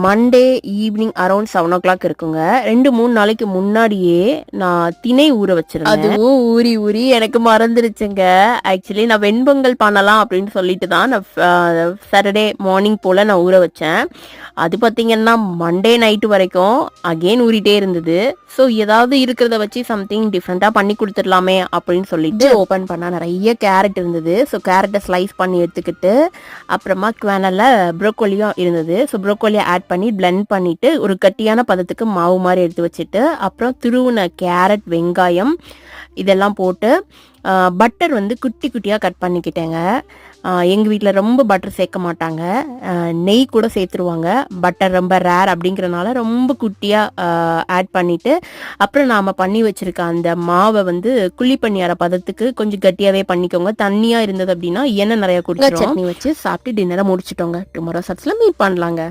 Monday evening around 7 o'clock இருக்குங்க. 2-3 நாளைக்கு முன்னாடியே நான் திணை ஊற வச்சிருந்தேன். அதுவும் ஊறி ஊறி எனக்கு மறந்துருச்சுங்க. ஆக்சுவலி நான் வெண்பொங்கல் பண்ணலாம் அப்படின்னு சொல்லிட்டு தான் நான் சாட்டர்டே மார்னிங் போல நான் ஊற வச்சேன். அது பார்த்தீங்கன்னா மண்டே நைட்டு வரைக்கும் அகெயின் ஊறிட்டே இருந்தது. ஸோ ஏதாவது இருக்கிறத வச்சு சம்திங் டிஃப்ரெண்ட்டாக பண்ணி கொடுத்துடலாமே அப்படின்னு சொல்லிட்டு ஓப்பன் பண்ணால் நிறைய கேரட் இருந்தது. ஸோ கேரட்டை ஸ்லைஸ் பண்ணி எடுத்துக்கிட்டு அப்புறமா குவானலில் ப்ரோக்கோலியும் இருந்தது. ஸோ ப்ரோக்கோலியை ஆட் பண்ணி பிளெண்ட் பண்ணிவிட்டு ஒரு கட்டியான பதத்துக்கு மாவு மாதிரி எடுத்து வச்சுட்டு அப்புறம் துருவின கேரட், வெங்காயம் இதெல்லாம் போட்டு பட்டர் வந்து குட்டி குட்டியாக கட் பண்ணிக்கிட்டேங்க. எங்கள் வீட்டில் ரொம்ப பட்டர் சேர்க்க மாட்டாங்க, நெய் கூட சேர்த்துருவாங்க. பட்டர் ரொம்ப ரேர் அப்படிங்கிறனால ரொம்ப குட்டியாக ஆட் பண்ணிவிட்டு அப்புறம் நாம் பண்ணி வச்சுருக்க அந்த மாவை வந்து குழி பணியார பதத்துக்கு கொஞ்சம் கட்டியாகவே பண்ணிக்கோங்க. தண்ணியாக இருந்தது அப்படின்னா எண்ணெய் நிறையா குடிச்சு சட்னி வச்சு சாப்பிட்டு டின்னரை முடிச்சிட்டோங்க. டுமாரோ சட்ஸில் மீட் பண்ணலாங்க.